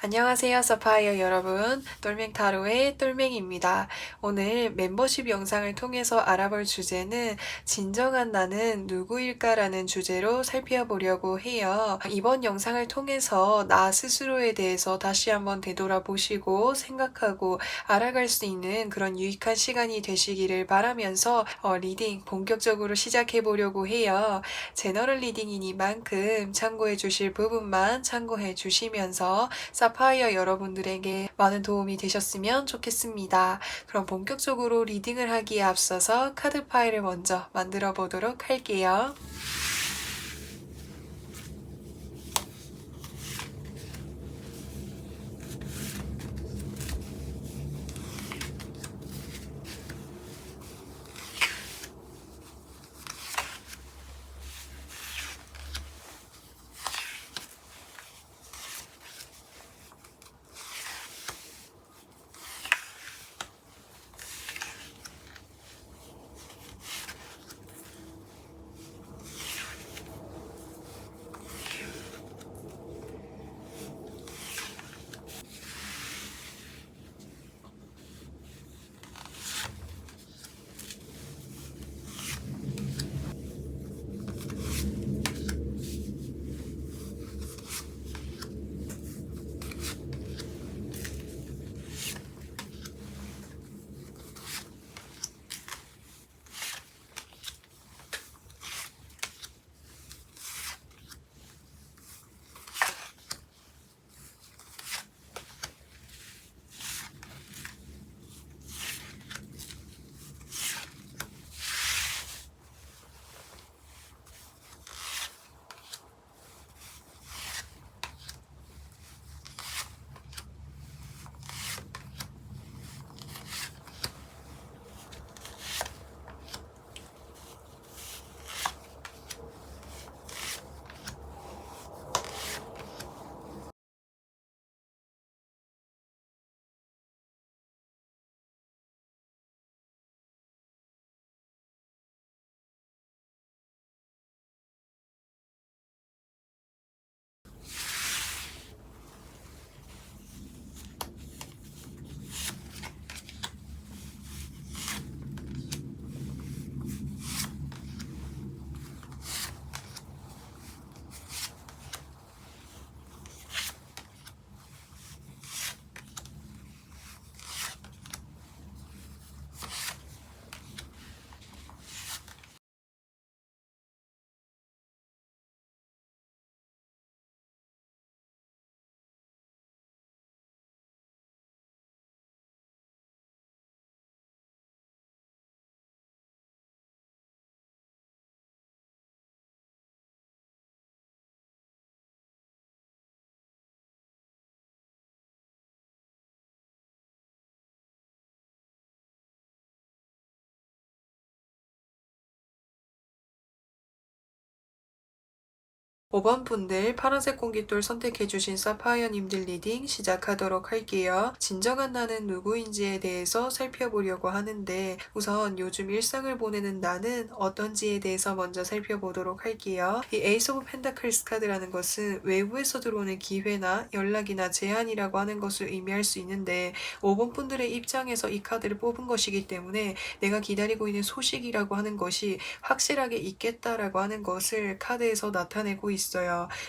안녕하세요, 서파이어 여러분. 똘맹타로의 똘맹입니다. 오늘 멤버십 영상을 통해서 알아볼 주제는 진정한 나는 누구일까라는 주제로 살펴보려고 해요. 이번 영상을 통해서 나 스스로에 대해서 다시 한번 되돌아보시고 생각하고 알아갈 수 있는 그런 유익한 시간이 되시기를 바라면서 리딩 본격적으로 시작해 보려고 해요. 제너럴 리딩이니만큼 참고해 주실 부분만 참고해 주시면서 사파이어 여러분들에게 많은 도움이 되셨으면 좋겠습니다. 그럼 본격적으로 리딩을 하기에 앞서서 카드 파일을 먼저 만들어 보도록 할게요. (5번) 분들 파란색 공깃돌 선택해주신 사파이어님들 리딩 시작하도록 할게요. 진정한 나는 누구인지에 대해서 살펴보려고 하는데 우선 요즘 일상을 보내는 나는 어떤지에 대해서 먼저 살펴보도록 할게요. 이 에이스 오브 펜타클스 카드라는 것은 외부에서 들어오는 기회나 연락이나 제안이라고 하는 것을 의미할 수 있는데 5번 분들의 입장에서 이 카드를 뽑은 것이기 때문에 내가 기다리고 있는 소식이라고 하는 것이 확실하게 있겠다라고 하는 것을 카드에서 나타내고 있어요.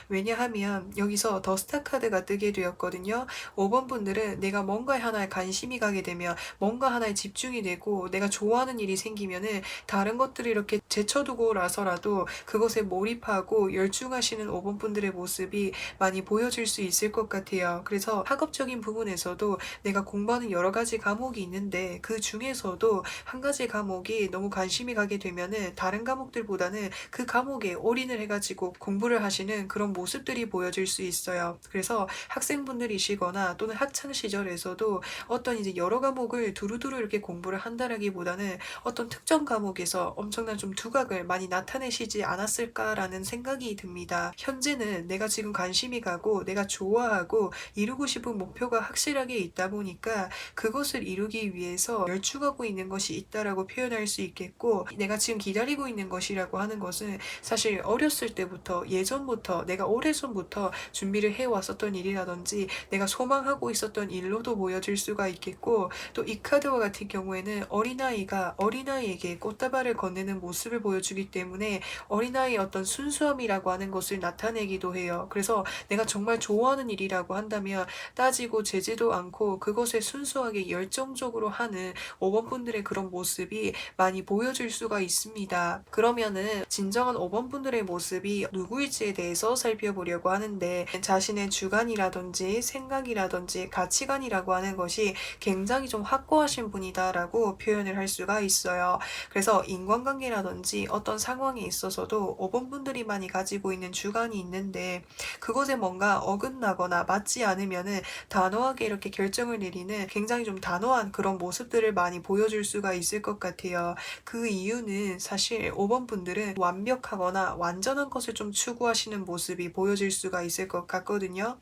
왜냐하면 여기서 더 스타 카드가 뜨게 되었거든요. 5번 분들은 내가 뭔가 하나에 관심이 가게 되면 뭔가 하나에 집중이 되고 내가 좋아하는 일이 생기면은 다른 것들을 이렇게 제쳐두고 나서라도 그것에 몰입하고 열중하시는 5번 분들의 모습이 많이 보여질 수 있을 것 같아요. 그래서 학업적인 부분에서도 내가 공부하는 여러 가지 과목이 있는데 그 중에서도 한 가지 과목이 너무 관심이 가게 되면은 다른 과목들보다는 그 과목에 올인을 해가지고 공부를 하시는 그런 모습들이 보여질 수 있어요. 그래서 학생분들이시거나 또는 학창 시절에서도 어떤 이제 여러 과목을 두루두루 이렇게 공부를 한다라기보다는 어떤 특정 과목에서 엄청난 좀 두각을 많이 나타내시지 않았을까라는 생각이 듭니다. 현재는 내가 지금 관심이 가고 내가 좋아하고 이루고 싶은 목표가 확실하게 있다 보니까 그것을 이루기 위해서 열중하고 있는 것이 있다라고 표현할 수 있겠고, 내가 지금 기다리고 있는 것이라고 하는 것은 사실 어렸을 때부터 예전부터 내가 오래전부터 준비를 해왔었던 일이라든지 내가 소망하고 있었던 일로도 보여질 수가 있겠고, 또 이 카드와 같은 경우에는 어린아이가 어린아이에게 꽃다발을 건네는 모습을 보여주기 때문에 어린아이의 어떤 순수함이라고 하는 것을 나타내기도 해요. 그래서 내가 정말 좋아하는 일이라고 한다면 따지고 재지도 않고 그것에 순수하게 열정적으로 하는 5번 분들의 그런 모습이 많이 보여질 수가 있습니다. 그러면은 진정한 5번 분들의 모습이 누구일지에 대해서 살펴보려고 하는데, 자신의 주관이라든지 생각이라든지 가치관이라고 하는 것이 굉장히 좀 확고하신 분이다라고 표현을 할 수가 있어요. 그래서 인간관계라든지 어떤 상황에 있어서도 5번 분들이 많이 가지고 있는 주관이 있는데, 그것에 뭔가 어긋나거나 맞지 않으면은 단호하게 이렇게 결정을 내리는 굉장히 좀 단호한 그런 모습들을 많이 보여줄 수가 있을 것 같아요. 그 이유는 사실 5번 분들은 완벽하거나 완전한 것을 좀 추구하시는 모습이 보여질 수가 있을 것 같거든요.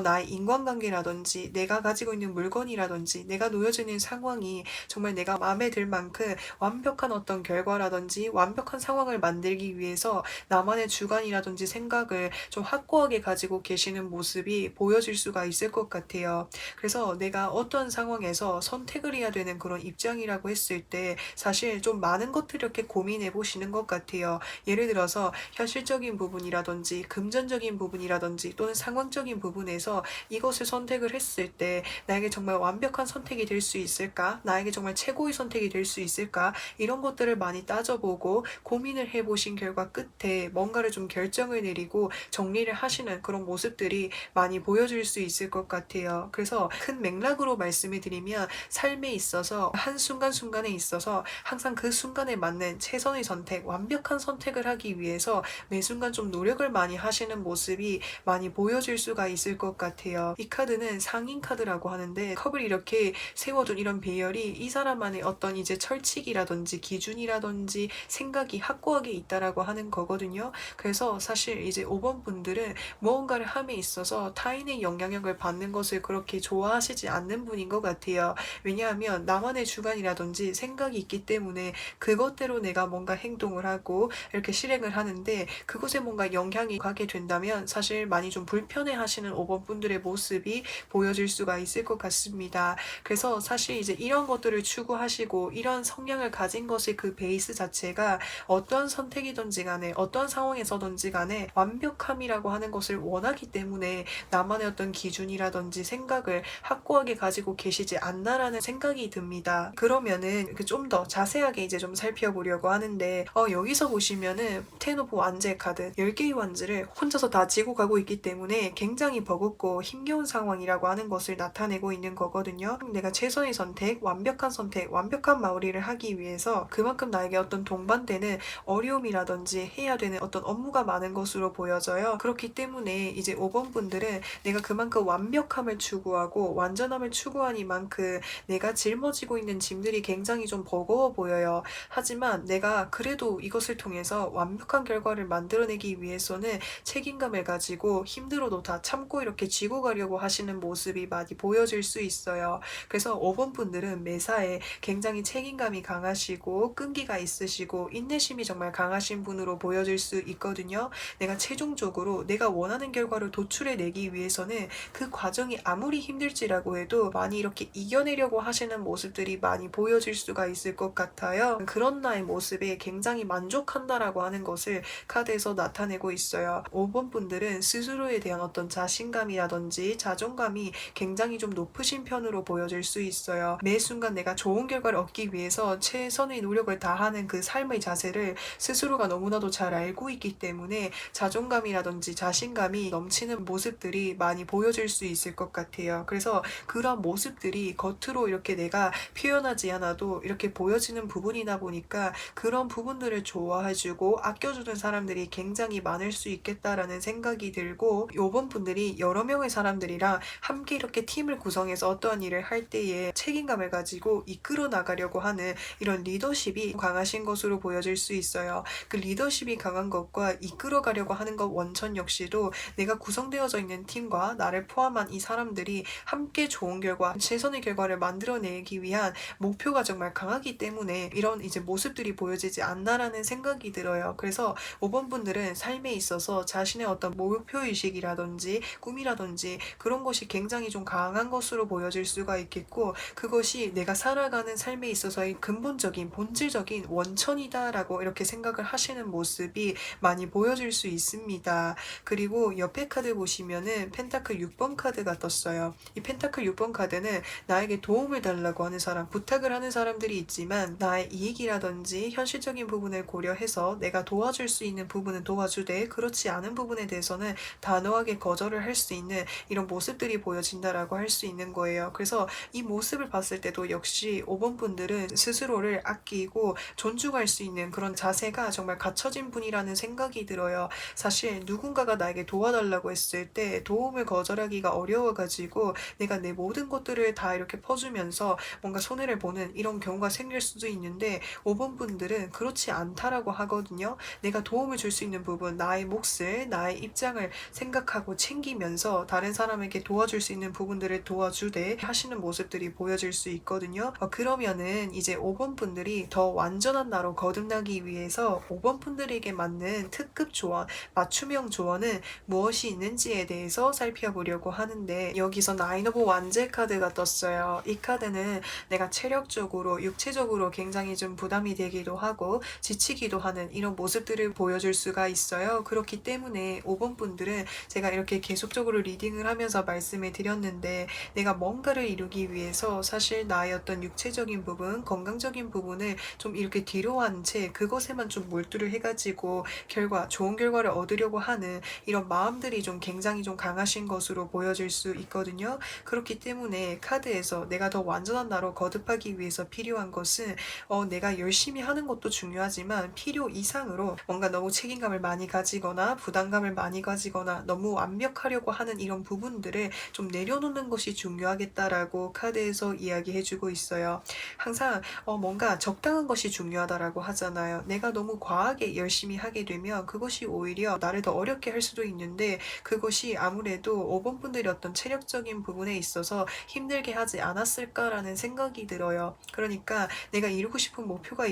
나의 인간관계라든지 내가 가지고 있는 물건이라든지 내가 놓여져 있는 상황이 정말 내가 마음에 들 만큼 완벽한 어떤 결과라든지 완벽한 상황을 만들기 위해서 나만의 주관이라든지 생각을 좀 확고하게 가지고 계시는 모습이 보여질 수가 있을 것 같아요. 그래서 내가 어떤 상황에서 선택을 해야 되는 그런 입장이라고 했을 때 사실 좀 많은 것들을 이렇게 고민해 보시는 것 같아요. 예를 들어서 현실적인 부분이라든지 금전적인 부분이라든지 또는 상황적인 부분에서 이것을 선택을 했을 때 나에게 정말 완벽한 선택이 될 수 있을까? 나에게 정말 최고의 선택이 될 수 있을까? 이런 것들을 많이 따져보고 고민을 해보신 결과 끝에 뭔가를 좀 결정을 내리고 정리를 하시는 그런 모습들이 많이 보여질 수 있을 것 같아요. 그래서 큰 맥락으로 말씀을 드리면 삶에 있어서 한순간순간에 있어서 항상 그 순간에 맞는 최선의 선택, 완벽한 선택을 하기 위해서 매 순간 좀 노력을 많이 하시는 모습이 많이 보여질 수가 있을 것 같아요. 이 카드는 상인 카드라고 하는데, 컵을 이렇게 세워둔 이런 배열이 이 사람만의 어떤 이제 철칙이라든지 기준이라든지 생각이 확고하게 있다라고 하는 거거든요. 그래서 사실 이제 5번 분들은 무언가를 함에 있어서 타인의 영향력을 받는 것을 그렇게 좋아하시지 않는 분인 것 같아요. 왜냐하면 나만의 주관이라든지 생각이 있기 때문에 그것대로 내가 뭔가 행동을 하고 이렇게 실행을 하는데, 그것에 뭔가 영향이 가게 된다면 사실 많이 좀 불편해 하시는 5번 분들의 모습이 보여질 수가 있을 것 같습니다. 그래서 사실 이제 이런 것들을 추구하시고 이런 성향을 가진 것의 그 베이스 자체가 어떠한 선택이든지 간에 어떠한 상황에서든지 간에 완벽함이라고 하는 것을 원하기 때문에 나만의 어떤 기준이라든지 생각을 확고하게 가지고 계시지 않나라는 생각이 듭니다. 그러면은 좀 더 자세하게 이제 좀 살펴보려고 하는데, 여기서 보시면은 텐 오브 완제 카드 10개의 완즈를 혼자서 다 지고 가고 있기 때문에 굉장히 버겁고 힘겨운 상황이라고 하는 것을 나타내고 있는 거거든요. 내가 최선의 선택, 완벽한 마무리를 하기 위해서 그만큼 나에게 어떤 동반되는 어려움이라든지 해야 되는 어떤 업무가 많은 것으로 보여져요. 그렇기 때문에 이제 5번 분들은 내가 그만큼 완벽함을 추구하고 완전함을 추구하니만큼 내가 짊어지고 있는 짐들이 굉장히 좀 버거워 보여요. 하지만 내가 그래도 이것을 통해서 완벽한 결과를 만들어내기 위해서는 책임감을 가지고 힘들어도 다 참고 이렇게 쥐고 가려고 하시는 모습이 많이 보여질 수 있어요. 그래서 5번 분들은 매사에 굉장히 책임감이 강하시고 끈기가 있으시고 인내심이 정말 강하신 분으로 보여질 수 있거든요. 내가 최종적으로 내가 원하는 결과를 도출해내기 위해서는 그 과정이 아무리 힘들지라고 해도 많이 이렇게 이겨내려고 하시는 모습들이 많이 보여질 수가 있을 것 같아요. 그런 나의 모습에 굉장히 만족한다라고 하는 것을 카드에서 나타내고 있어요. 5번 분들은 스스로에 대한 어떤 자신감이라든지 자존감이 굉장히 좀 높으신 편으로 보여질 수 있어요. 매 순간 내가 좋은 결과를 얻기 위해서 최선의 노력을 다하는 그 삶의 자세를 스스로가 너무나도 잘 알고 있기 때문에 자존감이라든지 자신감이 넘치는 모습들이 많이 보여질 수 있을 것 같아요. 그래서 그런 모습들이 겉으로 이렇게 내가 표현하지 않아도 이렇게 보여지는 부분이다 보니까 그런 부분들을 좋아해주고 아껴주는 사람들이 굉장히 많을 수 있겠다라는 생각이 들고, 요번 분들이 여러 명의 사람들이랑 함께 이렇게 팀을 구성해서 어떠한 일을 할 때에 책임감을 가지고 이끌어 나가려고 하는 이런 리더십이 강하신 것으로 보여질 수 있어요. 그 리더십이 강한 것과 이끌어 가려고 하는 것 원천 역시도 내가 구성되어져 있는 팀과 나를 포함한 이 사람들이 함께 좋은 결과, 최선의 결과를 만들어내기 위한 목표가 정말 강하기 때문에 이런 이제 모습들이 보여지지 않나라는 생각이 들어요. 그래서 5번 분들은 삶에 삶에 있어서 자신의 어떤 목표의식이라든지 꿈이라든지 그런 것이 굉장히 좀 강한 것으로 보여질 수가 있겠고, 그것이 내가 살아가는 삶에 있어서의 근본적인 본질적인 원천이다라고 이렇게 생각을 하시는 모습이 많이 보여질 수 있습니다. 그리고 옆에 카드 보시면은 펜타클 6번 카드가 떴어요. 이 펜타클 6번 카드는 나에게 도움을 달라고 하는 사람, 부탁을 하는 사람들이 있지만 나의 이익이라든지 현실적인 부분을 고려해서 내가 도와줄 수 있는 부분은 도와주되 그렇지 않은 부분에 대해서는 단호하게 거절을 할 수 있는 이런 모습들이 보여진다라고 할 수 있는 거예요. 그래서 이 모습을 봤을 때도 역시 5번 분들은 스스로를 아끼고 존중할 수 있는 그런 자세가 정말 갖춰진 분이라는 생각이 들어요. 사실 누군가가 나에게 도와달라고 했을 때 도움을 거절하기가 어려워가지고 내가 내 모든 것들을 다 이렇게 퍼주면서 뭔가 손해를 보는 이런 경우가 생길 수도 있는데, 5번 분들은 그렇지 않다라고 하거든요. 내가 도움을 줄 수 있는 부분, 나의 몫을, 나의 입장을 생각하고 챙기면서 다른 사람에게 도와줄 수 있는 부분들을 도와주되 하시는 모습들이 보여질 수 있거든요. 그러면은 이제 5번 분들이 더 완전한 나로 거듭나기 위해서 5번 분들에게 맞는 특급 조언, 맞춤형 조언은 무엇이 있는지에 대해서 살펴보려고 하는데, 여기서 나인 오브 완제 카드가 떴어요. 이 카드는 내가 체력적으로, 육체적으로 굉장히 좀 부담이 되기도 하고 지치기도 하는 이런 모습들을 보여줄 수가 있어요. 그렇기 때문에 5번 분들은 제가 이렇게 계속적으로 리딩을 하면서 말씀을 드렸는데, 내가 뭔가를 이루기 위해서 사실 나의 어떤 육체적인 부분, 건강적인 부분을 좀 이렇게 뒤로 한 채 그것에만 좀 몰두를 해가지고 좋은 결과를 얻으려고 하는 이런 마음들이 좀 굉장히 좀 강하신 것으로 보여질 수 있거든요. 그렇기 때문에 카드에서 내가 더 완전한 나로 거듭하기 위해서 필요한 것은 내가 열심히 하는 것도 중요하지만 필요 이상으로 뭔가 너무 책임감을 많이 가지거나 부담감을 많이 가지거나 너무 완벽하려고 하는 이런 부분들을 좀 내려놓는 것이 중요하겠다라고 카드에서 이야기해주고 있어요. 항상 뭔가 적당한 것이 중요하다라고 하잖아요. 내가 너무 과하게 열심히 하게 되면 그것이 오히려 나를 더 어렵게 할 수도 있는데, 그것이 아무래도 5번 분들이 어떤 체력적인 부분에 있어서 힘들게 하지 않았을까라는 생각이 들어요. 그러니까 내가 이루고 싶은 목표가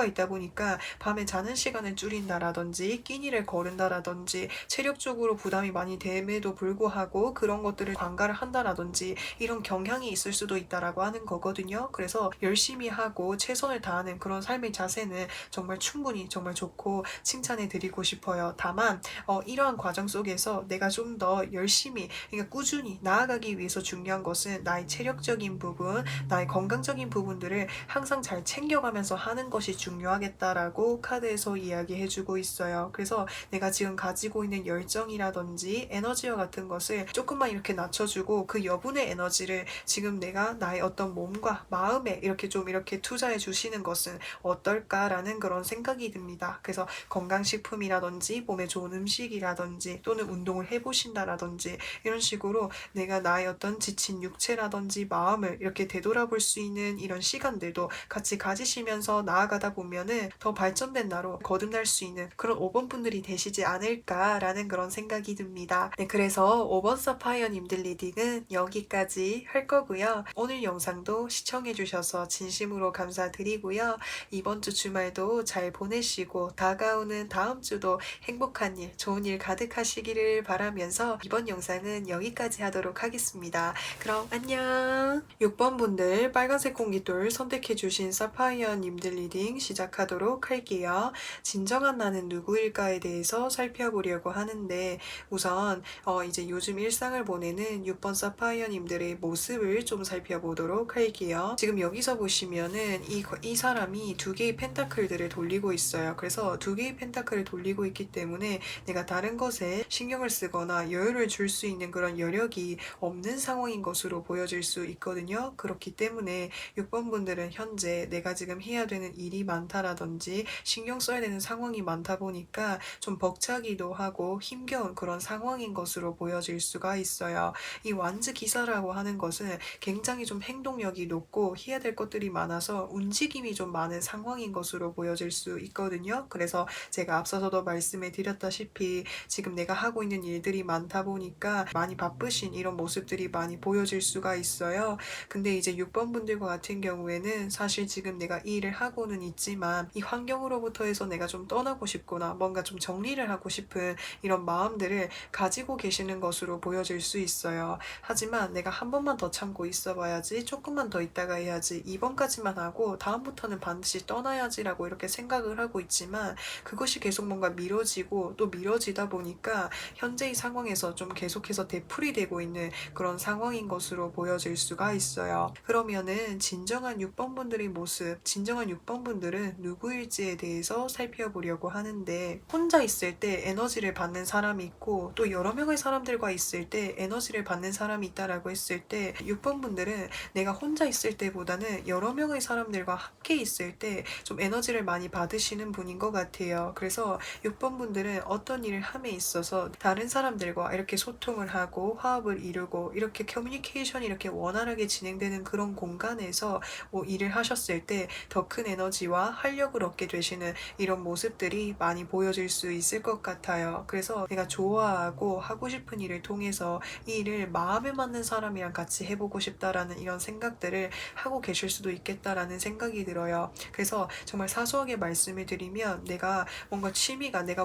있다 보니까 밤에 자는 시간을 줄인다라든지 끼니를 거른다라든지 체력적으로 부담이 많이 됨에도 불구하고 그런 것들을 관가를 한다라든지 이런 경향이 있을 수도 있다라고 하는 거거든요. 그래서 열심히 하고 최선을 다하는 그런 삶의 자세는 정말 충분히 정말 좋고 칭찬해 드리고 싶어요. 다만 이러한 과정 속에서 내가 좀 더 열심히, 그러니까 꾸준히 나아가기 위해서 중요한 것은 나의 체력적인 부분, 나의 건강적인 부분들을 항상 잘 챙겨가면서 하는 것이 중요하겠다라고 카드에서 이야기해주고 있어요. 그래서 내가 지금 가지고 있는 열정이라든지 에너지와 같은 것을 조금만 이렇게 낮춰주고 그 여분의 에너지를 지금 내가 나의 어떤 몸과 마음에 이렇게 좀 이렇게 투자해 주시는 것은 어떨까라는 그런 생각이 듭니다. 그래서 건강식품이라든지 몸에 좋은 음식이라든지 또는 운동을 해보신다라든지 이런 식으로 내가 나의 어떤 지친 육체라든지 마음을 이렇게 되돌아볼 수 있는 이런 시간들도 같이 가지시면서 나아가다 보면은 더 발전된 나로 거듭날 수 있는 그런 5번 분들이 되시지 않을까라는 그런 생각이 듭니다. 네, 그래서 5번 사파이어님들 리딩은 여기까지 할 거고요. 오늘 영상도 시청해주셔서 진심으로 감사드리고요. 이번 주 주말도 잘 보내시고 다가오는 다음 주도 행복한 일, 좋은 일 가득하시기를 바라면서 이번 영상은 여기까지 하도록 하겠습니다. 그럼 안녕. 6번 분들 빨간색 공기돌 선택해주신 사파이어님들 리딩 시작하도록 할게요. 진정한 나는 누구일까에 대해서 살펴보려고 하는데, 우선 이제 요즘 일상을 보내는 6번 사파이어님들의 모습을 좀 살펴보도록 할게요. 지금 여기서 보시면은 이 사람이 두 개의 펜타클들을 돌리고 있어요. 그래서 두 개의 펜타클을 돌리고 있기 때문에 내가 다른 것에 신경을 쓰거나 여유를 줄 수 있는 그런 여력이 없는 상황인 것으로 보여질 수 있거든요. 그렇기 때문에 6번 분들은 현재 내가 지금 해야 되는 일이 많다라든지 신경 써야 되는 상황이 많다 보니까 좀 벅차기도 하고 힘겨운 그런 상황인 것으로 보여질 수가 있어요. 이 완즈 기사라고 하는 것은 굉장히 좀 행동력이 높고 해야 될 것들이 많아서 움직임이 좀 많은 상황인 것으로 보여질 수 있거든요. 그래서 제가 앞서서도 말씀해 드렸다시피 지금 내가 하고 있는 일들이 많다 보니까 많이 바쁘신 이런 모습들이 많이 보여질 수가 있어요. 근데 이제 6번 분들과 같은 경우에는 사실 지금 내가 이 일을 하고는 있지만 이 환경으로부터 해서 내가 좀 떠나고 싶거나 뭔가 좀 좀 정리를 하고 싶은 이런 마음들을 가지고 계시는 것으로 보여질 수 있어요. 하지만 내가 한 번만 더 참고 있어 봐야지, 조금만 더 있다가 해야지, 이번까지만 하고 다음부터는 반드시 떠나야지라고 이렇게 생각을 하고 있지만 그것이 계속 뭔가 미뤄지고 또 미뤄지다 보니까 현재의 상황에서 좀 계속해서 되풀이되고 있는 그런 상황인 것으로 보여질 수가 있어요. 그러면은 진정한 6번 분들의 모습, 진정한 6번 분들은 누구일지에 대해서 살펴보려고 하는데, 혼자 있을 때 에너지를 받는 사람이 있고 또 여러 명의 사람들과 있을 때 에너지를 받는 사람이 있다라고 했을 때 6번 분들은 내가 혼자 있을 때보다는 여러 명의 사람들과 함께 있을 때 좀 에너지를 많이 받으시는 분인 것 같아요. 그래서 6번 분들은 어떤 일을 함에 있어서 다른 사람들과 이렇게 소통을 하고 화합을 이루고 이렇게 커뮤니케이션이 이렇게 원활하게 진행되는 그런 공간에서 뭐 일을 하셨을 때 더 큰 에너지와 활력을 얻게 되시는 이런 모습들이 많이 보여질 수 있을 것 같아요. 그래서 내가 좋아하고 하고 싶은 일을 통해서 이 일을 마음에 맞는 사람이랑 같이 해보고 싶다라는 이런 생각들을 하고 계실 수도 있겠다라는 생각이 들어요. 그래서 정말 사소하게 말씀을 드리면, 내가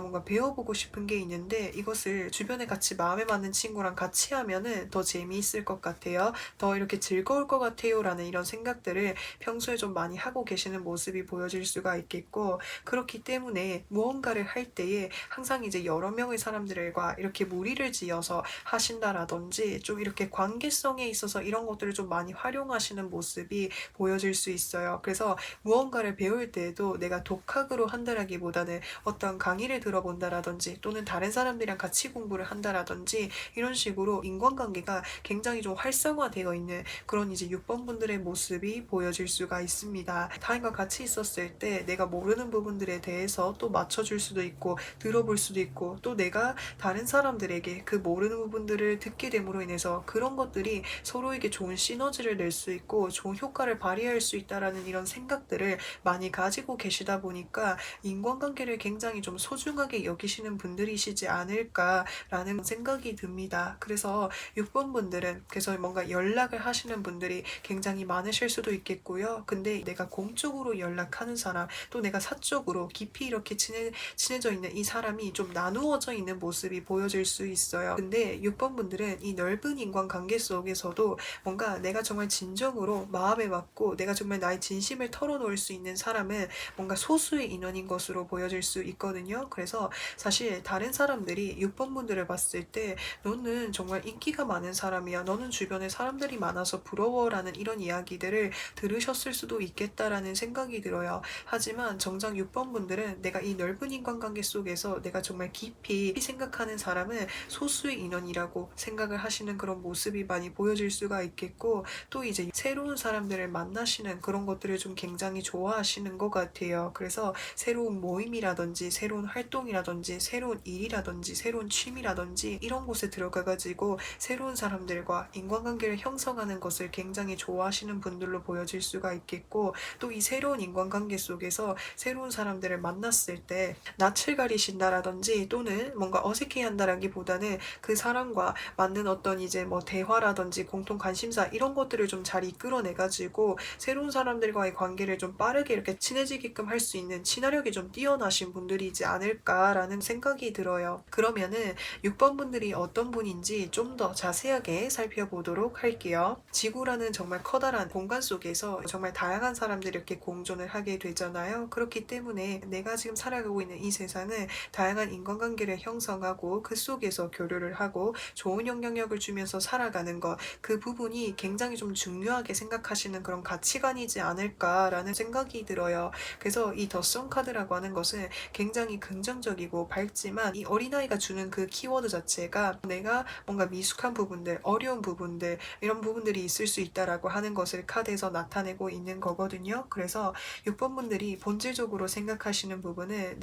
뭔가 배워보고 싶은 게 있는데 이것을 주변에 같이 마음에 맞는 친구랑 같이 하면은 더 재미있을 것 같아요. 더 이렇게 즐거울 것 같아요. 라는 이런 생각들을 평소에 좀 많이 하고 계시는 모습이 보여질 수가 있겠고, 그렇기 때문에 무언가를 할 때에 항상 이제 여러 명의 사람들과 이렇게 무리를 지어서 하신다라든지 좀 이렇게 관계성에 있어서 이런 것들을 좀 많이 활용하시는 모습이 보여질 수 있어요. 그래서 무언가를 배울 때에도 내가 독학으로 한다라기보다는 어떤 강의를 들어본다라든지 또는 다른 사람들이랑 같이 공부를 한다라든지 이런 식으로 인간관계가 굉장히 좀 활성화되어 있는 그런 이제 6번 분들의 모습이 보여질 수가 있습니다. 타인과 같이 있었을 때 내가 모르는 부분들에 대해서 또 맞춰줄 수도 있고 들어볼 수도 있고, 또 내가 다른 사람들에게 그 모르는 부분들을 듣게 됨으로 인해서 그런 것들이 서로에게 좋은 시너지를 낼 수 있고 좋은 효과를 발휘할 수 있다라는 이런 생각들을 많이 가지고 계시다 보니까 인간관계를 굉장히 좀 소중하게 여기시는 분들이시지 않을까라는 생각이 듭니다. 그래서 6번 분들은 그래서 뭔가 연락을 하시는 분들이 굉장히 많으실 수도 있겠고요. 근데 내가 공적으로 연락하는 사람, 또 내가 사적으로 깊이 이렇게 친해져 있는 이 사람이 좀 나누어져 있는 모습이 보여질 수 있어요. 근데 6번 분들은 이 넓은 인간관계 속에서도 뭔가 내가 정말 진정으로 마음에 맞고 내가 정말 나의 진심을 털어놓을 수 있는 사람은 뭔가 소수의 인원인 것으로 보여질 수 있거든요. 그래서 사실 다른 사람들이 6번 분들을 봤을 때 너는 정말 인기가 많은 사람이야, 너는 주변에 사람들이 많아서 부러워라는 이런 이야기들을 들으셨을 수도 있겠다라는 생각이 들어요. 하지만 정작 6번 분들은 내가 이 넓은 인간관계 속에서 내가 정말 깊이 생각하는 사람은 소수의 인원이라고 생각을 하시는 그런 모습이 많이 보여질 수가 있겠고, 또 이제 새로운 사람들을 만나시는 그런 것들을 좀 굉장히 좋아하시는 것 같아요. 그래서 새로운 모임이라든지 새로운 활동이라든지 새로운 일이라든지 새로운 취미라든지 이런 곳에 들어가가지고 새로운 사람들과 인간관계를 형성하는 것을 굉장히 좋아하시는 분들로 보여질 수가 있겠고, 또 이 새로운 인간관계 속에서 새로운 사람들을 만났을 때 낯을 가리신다라든지 또는 뭔가 어색해한다라기보다는 그 사람과 맞는 어떤 이제 뭐 대화라든지 공통 관심사 이런 것들을 좀 잘 이끌어내가지고 새로운 사람들과의 관계를 좀 빠르게 이렇게 친해지게끔 할 수 있는 친화력이 좀 뛰어나신 분들이지 않을까라는 생각이 들어요. 그러면은 6번 분들이 어떤 분인지 좀 더 자세하게 살펴보도록 할게요. 지구라는 정말 커다란 공간 속에서 정말 다양한 사람들이 이렇게 공존을 하게 되잖아요. 그렇기 때문에 내가 지금 살아가고 있는 이 세상은 다양한 인간관계를 형성하고 그 속에서 교류를 하고 좋은 영향력을 주면서 살아가는 것, 그 부분이 굉장히 좀 중요하게 생각하시는 그런 가치관이지 않을까라는 생각이 들어요. 그래서 이 더선 카드라고 하는 것은 굉장히 긍정적이고 밝지만 이 어린아이가 주는 그 키워드 자체가 내가 뭔가 미숙한 부분들, 어려운 부분들 이런 부분들이 있을 수 있다라고 하는 것을 카드에서 나타내고 있는 거거든요. 그래서 6번 분들이 본질적으로 생각하시는 부분은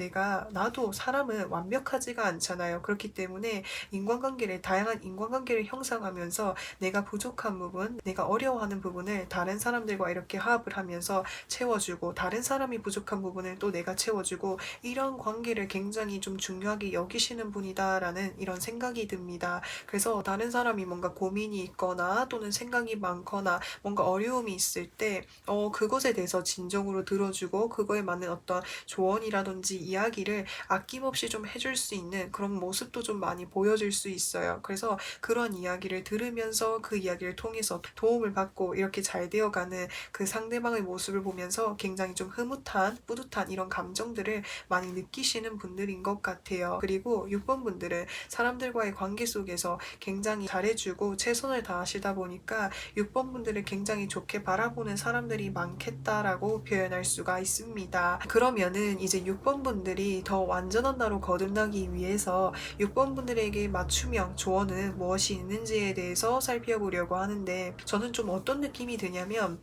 나도 사람은 완벽하지가 않잖아요. 그렇기 때문에 다양한 인간관계를 형성하면서 내가 부족한 부분, 내가 어려워하는 부분을 다른 사람들과 이렇게 화합을 하면서 채워주고, 다른 사람이 부족한 부분을 또 내가 채워주고, 이런 관계를 굉장히 좀 중요하게 여기시는 분이다라는 이런 생각이 듭니다. 그래서 다른 사람이 뭔가 고민이 있거나 또는 생각이 많거나 뭔가 어려움이 있을 때 그것에 대해서 진정으로 들어주고 그거에 맞는 어떤 조언이라든지 이야기를 아낌없이 좀 해줄 수 있는 그런 모습도 좀 많이 보여질 수 있어요. 그래서 그런 이야기를 들으면서 그 이야기를 통해서 도움을 받고 이렇게 잘 되어가는 그 상대방의 모습을 보면서 굉장히 좀 흐뭇한, 뿌듯한 이런 감정들을 많이 느끼시는 분들인 것 같아요. 그리고 6번 분들은 사람들과의 관계 속에서 굉장히 잘해주고 최선을 다하시다 보니까 6번 분들을 굉장히 좋게 바라보는 사람들이 많겠다라고 표현할 수가 있습니다. 그러면은 이제 6번 분들이 더 완전한 나로 거듭나기 위해서 6번 분들에게 맞춤형 조언은 무엇이 있는지에 대해서 살펴보려고 하는데, 저는 좀 어떤 느낌이 드냐면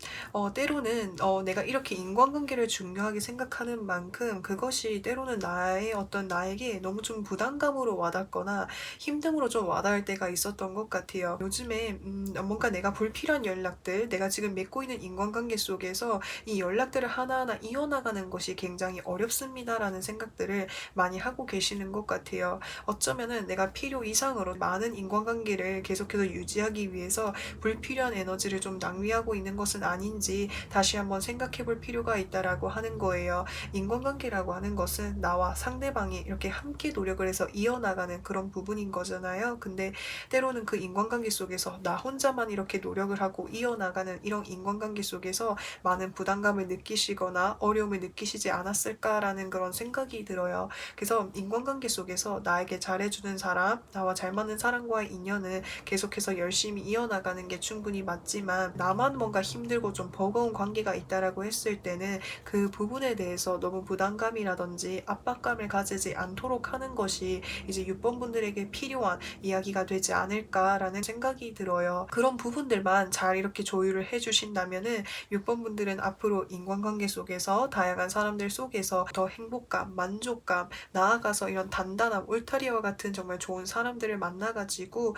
때로는 내가 이렇게 인간관계를 중요하게 생각하는 만큼 그것이 때로는 나에게 너무 좀 부담감으로 와닿거나 힘듦으로 좀 와닿을 때가 있었던 것 같아요. 요즘에 뭔가 내가 불필요한 연락들, 내가 지금 맺고 있는 인간관계 속에서 이 연락들을 하나하나 이어나가는 것이 굉장히 어렵습니다라는 생각들을 많이 하고 계시는 것 같아요. 어쩌면은 내가 필요 이상으로 많은 인간관계를 계속해서 유지하기 위해서 불필요한 에너지를 좀 낭비하고 있는 것은 아닌지 다시 한번 생각해 볼 필요가 있다라고 하는 거예요. 인간관계라고 하는 것은 나와 상대방이 이렇게 함께 노력을 해서 이어나가는 그런 부분인 거잖아요. 근데 때로는 그 인간관계 속에서 나 혼자만 이렇게 노력을 하고 이어나가는 이런 인간관계 속에서 많은 부담감을 느끼시거나 어려움을 느끼시지 않았을까라는 그런 생각이 들어요. 그래서 인간관계 속에서 나에게 잘해주는 사람, 나와 잘 맞는 사람과의 인연을 계속해서 열심히 이어나가는 게 충분히 맞지만, 나만 뭔가 힘들고 좀 버거운 관계가 있다라고 했을 때는 그 부분에 대해서 너무 부담감이라든지 압박감을 가지지 않도록 하는 것이 이제 6번 분들에게 필요한 이야기가 되지 않을까라는 생각이 들어요. 그런 부분들만 잘 이렇게 조율을 해주신다면은 6번 분들은 앞으로 인간관계 속에서 다양한 사람들 속에서 더 행복감, 만족감, 나아가서 이런 단단함, 울타리와 같은 정말 좋은 사람들을 만나가지고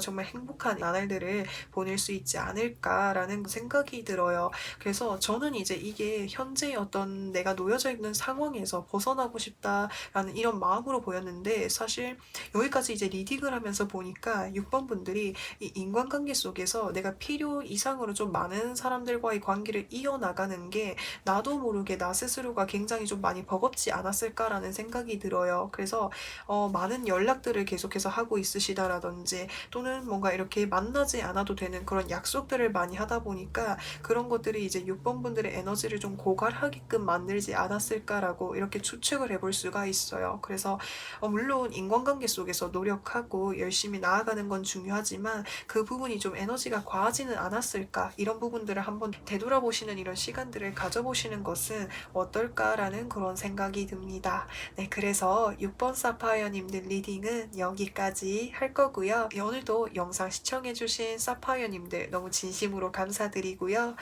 정말 행복한 나날들을 보낼 수 있지 않을까라는 생각이 들어요. 그래서 저는 이제 이게 현재 어떤 내가 놓여져 있는 상황에서 벗어나고 싶다라는 이런 마음으로 보였는데, 사실 여기까지 이제 리딩을 하면서 보니까 6번 분들이 이 인간관계 속에서 내가 필요 이상으로 좀 많은 사람들과의 관계를 이어나가는 게 나도 모르게 나 스스로가 굉장히 좀 많이 버겁지 않았을까라는 생각이 들어요. 그래서 많은 연락들을 계속해서 하고 있으시다라든지, 또는 뭔가 이렇게 만나지 않아도 되는 그런 약속들을 많이 하다 보니까 그런 것들이 이제 6번 분들의 에너지를 좀 고갈하게끔 만들지 않았을까라고 이렇게 추측을 해볼 수가 있어요. 그래서 물론 인간관계 속에서 노력하고 열심히 나아가는 건 중요하지만 그 부분이 좀 에너지가 과하지는 않았을까, 이런 부분들을 한번 되돌아보시는 이런 시간들을 가져보시는 것은 어떨까라는 그런 생각이 듭니다. 네, 그래서 6번 사파이어님들 리딩은 여기까지 할 거고요. 오늘도 영상 시청해주신 사파이어님들 너무 진심으로 감사드리고요.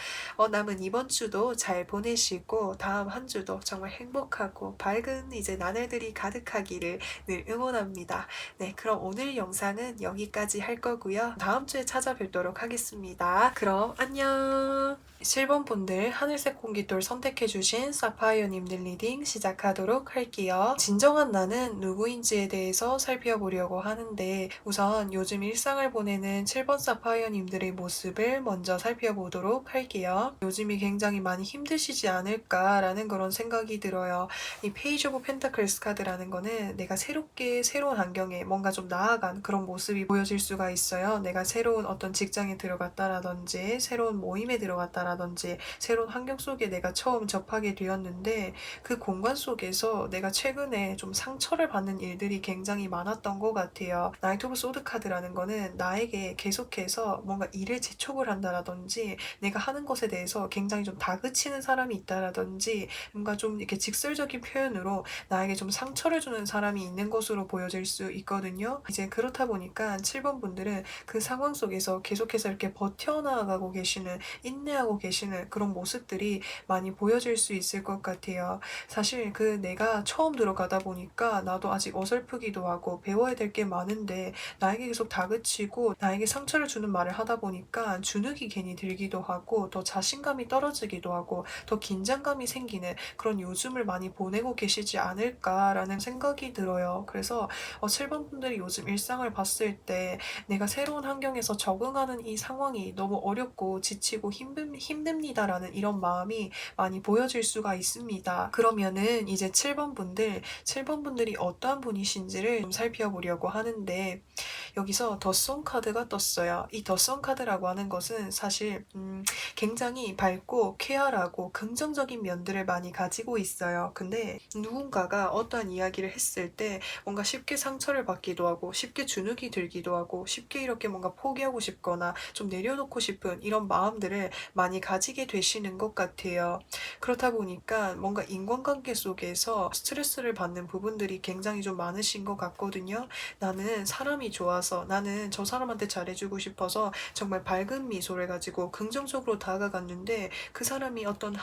남은 이번 주도 잘 보내시고 다음 한 주도 정말 행복하고 밝은 이제 나날들이 가득하기를 늘 응원합니다. 네, 그럼 오늘 영상은 여기까지 할 거고요. 다음 주에 찾아뵙도록 하겠습니다. 그럼 안녕. 7번 분들 하늘색 공기돌 선택해주신 사파이어님들 리딩 시작하도록 할게요. 진정한 나는 누구인지에 대해서 살펴보려고 하는데, 우선 요즘 일상을 보내는 7번 사파이어님들의 모습을 먼저 살펴보도록 할게요. 요즘이 굉장히 많이 힘드시지 않을까라는 그런 생각이 들어요. 이 페이지 오브 펜타클스 카드라는 거는 내가 새로운 환경에 뭔가 좀 나아간 그런 모습이 보여질 수가 있어요. 내가 새로운 어떤 직장에 들어갔다라든지 새로운 모임에 들어갔다라든지 새로운 환경 속에 내가 처음 접하게 되었는데, 그 공간 속에서 내가 최근에 좀 상처를 받는 일들이 굉장히 많았던 것 같아요. 나이트 오브 소드 카드라는 거는 나에게 계속해서 뭔가 일을 재촉을 한다라든지 내가 하는 것에 대해서 굉장히 좀 다그치는 사람이 있다라든지 뭔가 좀 이렇게 직설적인 표현으로 나에게 좀 상처를 주는 사람이 있는 것으로 보여질 수 있거든요. 이제 그렇다 보니까 7번 분들은 그 상황 속에서 계속해서 이렇게 버텨나가고 계시는, 인내하고 계시는 그런 모습들이 많이 보여질 수 있을 것 같아요. 사실 그 내가 처음 들어가다 보니까 나도 아직 어설프기도 하고 배워야 될 게 많은데, 나에게 계속 다그치고 나에게 상처를 주는 말을 하다 보니까 주눅이 괜히 들기도 하고 더 자신감이 떨어지기도 하고 더 긴장감이 생기는 그런 요즘을 많이 보내고 계시지 않을까라는 생각이 들어요. 그래서 7번 분들이 요즘 일상을 봤을 때 내가 새로운 환경에서 적응하는 이 상황이 너무 어렵고 지치고 힘듭니다라는 이런 마음이 많이 보여질 수가 있습니다. 그러면은 이제 7번 분들이 어떠한 분이신지를 좀 살펴보려고 하는데, 여기서 더송 카드가 떴어요. 이 더송 카드라고 하는 것은 사실 굉장히 밝고 쾌활하고 긍정적인 면들을 많이 가지고 있어요. 근데 누군가가 어떠한 이야기를 했을 때 뭔가 쉽게 상처를 받기도 하고 쉽게 주눅이 들기도 하고 쉽게 이렇게 뭔가 포기하고 싶거나 좀 내려놓고 싶은 이런 마음들을 많이 가지게 되시는 것 같아요. 그렇다 보니까 뭔가 인간관계 속에서 스트레스를 받는 부분들이 굉장히 좀 많으신 것 같거든요. 나는 사람이 좋아서, 나는 저 사람한테 잘해주고 싶어서 정말 밝은 미소를 가지고 긍정적으로 다가갔는데, 그 사람이 어떤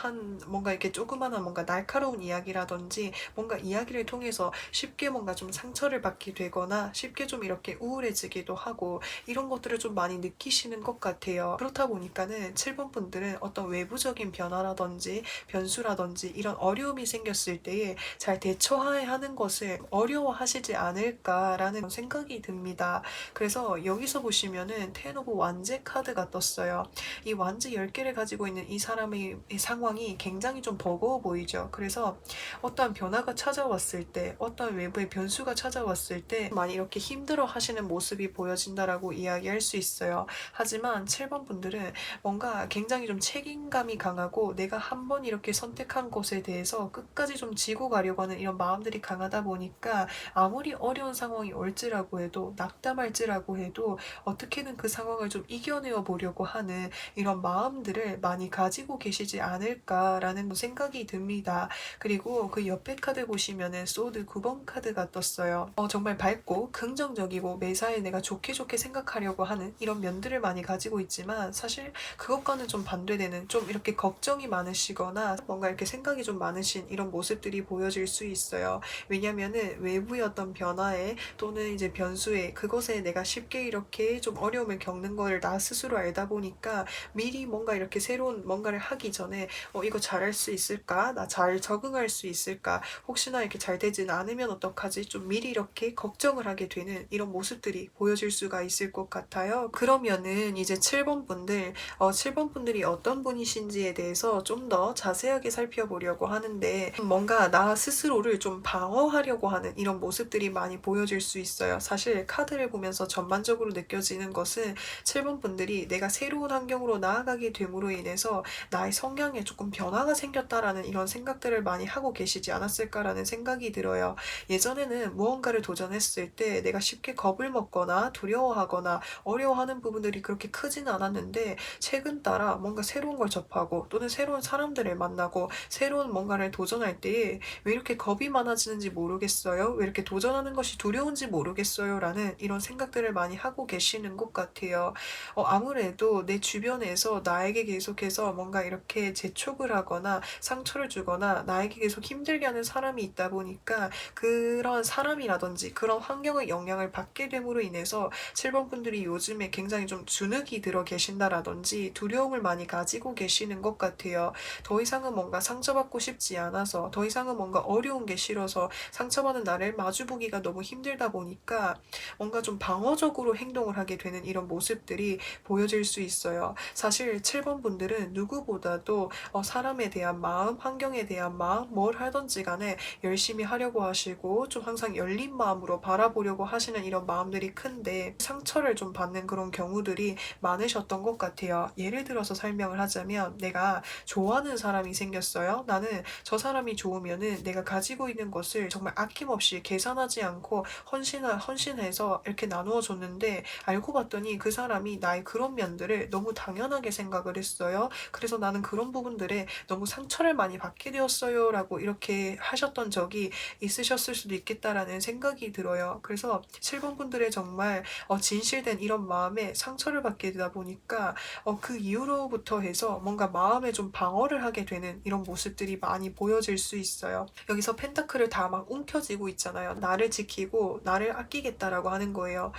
뭔가 이렇게 조그마한 뭔가 날카로운 이야기라든지 뭔가 이야기를 통해서 쉽게 뭔가 좀 상처를 받게 되거나 쉽게 좀 이렇게 우울해지기도 하고, 이런 것들을 좀 많이 느끼시는 것 같아요. 그렇다 보니까는 7번 분들은 어떤 외부적인 변화라든지 변수라든지 이런 어려움이 생겼을 때에 잘 대처해야 하는 것을 어려워하시지 않을까라는 생각이 듭니다. 그래서 여기서 보시면은 텐 오브 완제 카드가 떴어요. 이 완제 10개를 가지고 있는 이 사람의 이 상황이 굉장히 좀 버거워 보이죠. 그래서 어떠한 변화가 찾아왔을 때, 어떠한 외부의 변수가 찾아왔을 때 많이 이렇게 힘들어 하시는 모습이 보여진다라고 이야기할 수 있어요. 하지만 7번 분들은 뭔가 굉장히 좀 책임감이 강하고, 내가 한번 이렇게 선택한 것에 대해서 끝까지 좀 지고 가려고 하는 이런 마음들이 강하다 보니까, 아무리 어려운 상황이 올지라고 해도, 낙담할지라고 해도 어떻게든 그 상황을 좀 이겨내어 보려고 하는 이런 마음들을 많이 가지고 계시지 않을까라는 생각이 듭니다. 그리고 그 옆에 카드 보시면은 소드 9번 카드가 떴어요. 정말 밝고 긍정적이고 매사에 내가 좋게 생각하려고 하는 이런 면들을 많이 가지고 있지만, 사실 그것과는 좀 반대되는, 좀 이렇게 걱정이 많으시거나 뭔가 이렇게 생각이 좀 많으신 이런 모습들이 보여질 수 있어요. 왜냐면은 외부의 어떤 변화에 또는 이제 변수에, 그것에 내가 쉽게 이렇게 좀 어려움을 겪는 걸 나 스스로 알다 보니까, 미리 뭔가 이렇게 새로운 뭔가를 하기 전에 이거 잘할 수 있을까? 나 잘 적응할 수 있을까? 혹시나 이렇게 잘 되진 않으면 어떡하지? 좀 미리 이렇게 걱정을 하게 되는 이런 모습들이 보여질 수가 있을 것 같아요. 그러면은 이제 7번 분들, 7번 분들이 어떤 분이신지에 대해서 좀 더 자세하게 살펴보려고 하는데, 뭔가 나 스스로를 좀 방어하려고 하는 이런 모습들이 많이 보여질 수 있어요. 사실 카드를 보면서 전반적으로 느껴지는 것은 7번 분들이 내가 새로운 환경으로 나아가게 됨으로 인해서 나의 성향에 조금 변화가 생겼다라는 이런 생각들을 많이 하고 계시지 않았을까라는 생각이 들어요. 예전에는 무언가를 도전했을 때 내가 쉽게 겁을 먹거나 두려워하거나 어려워하는 부분들이 그렇게 크진 않았는데, 최근 따라 뭔가 새로운 걸 접하고 또는 새로운 사람들을 만나고 새로운 뭔가를 도전할 때에 왜 이렇게 겁이 많아지는지 모르겠어요? 왜 이렇게 도전하는 것이 두려운지 모르겠어요? 라는 이런 생각들을 많이 하고 계시는 것 같아요. 아무래도 내 주변에서 나에게 계속해서 뭔가 이렇게 재촉을 하거나 상처를 주거나 나에게 계속 힘들게 하는 사람이 있다 보니까, 그런 사람이라든지 그런 환경의 영향을 받게 됨으로 인해서 7번 분들이 요즘에 굉장히 좀 주눅이 들어 계신다라든지 두려움을 많이 가지고 계시는 것 같아요. 더 이상은 뭔가 상처받고 싶지 않아서, 더 이상은 뭔가 어려운 게 싫어서 상처받는 나를 마주보기가 너무 힘들다 보니까 뭔가 좀 방어적으로 행동을 하게 되는 이런 모습들이 보여질 수 있어요. 사실 7번 분들은 누구보다도 사람에 대한 마음, 환경에 대한 마음, 뭘 하든지 간에 열심히 하려고 하시고 좀 항상 열린 마음으로 바라보려고 하시는 이런 마음들이 큰데, 상처를 좀 받는 그런 경우들이 많으셨던 것 같아요. 예를 들어서 설명을 하자면, 내가 좋아하는 사람이 생겼어요. 나는 저 사람이 좋으면은 내가 가지고 있는 것을 정말 아낌없이 계산하지 않고 헌신해서 이렇게 나누어 줬는데, 알고 봤더니 그 사람이 나의 그런 면들을 너무 당연하게 생각을 했어요. 그래서 나는 그런 부분들에 너무 상처를 많이 받게 되었어요. 라고 이렇게 하셨던 적이 있으셨을 수도 있겠다라는 생각이 들어요. 그래서 7번 분들의 정말 진실된 이런 마음에 상처를 받게 되다 보니까 그 이후로부터 해서 뭔가 마음에 좀 방어를 하게 되는 이런 모습들이 많이 보여질 수 있어요. 여기서 펜타클을 다 막 움켜쥐고 있잖아요. 나를 지키고 나를 아끼겠다라고 하는 거예요.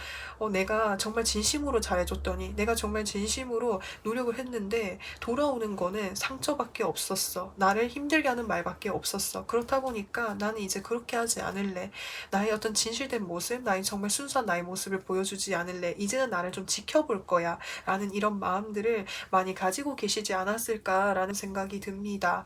내가 정말 진심으로 잘해줬더니, 내가 정말 진심으로 노력을 했는데 돌아오는 거는 상처밖에 없었어. 나를 힘들게 하는 말밖에 없었어. 그렇다 보니까 나는 이제 그렇게 하지 않을래. 나의 어떤 진실된 모습, 나의 정말 순수한 나의 모습을 보여주지 않을래. 이제는 나를 좀 지켜볼 거야. 라는 이런 마음들을 많이 가지고 가지고 계시지 않았을까라는 생각이 듭니다.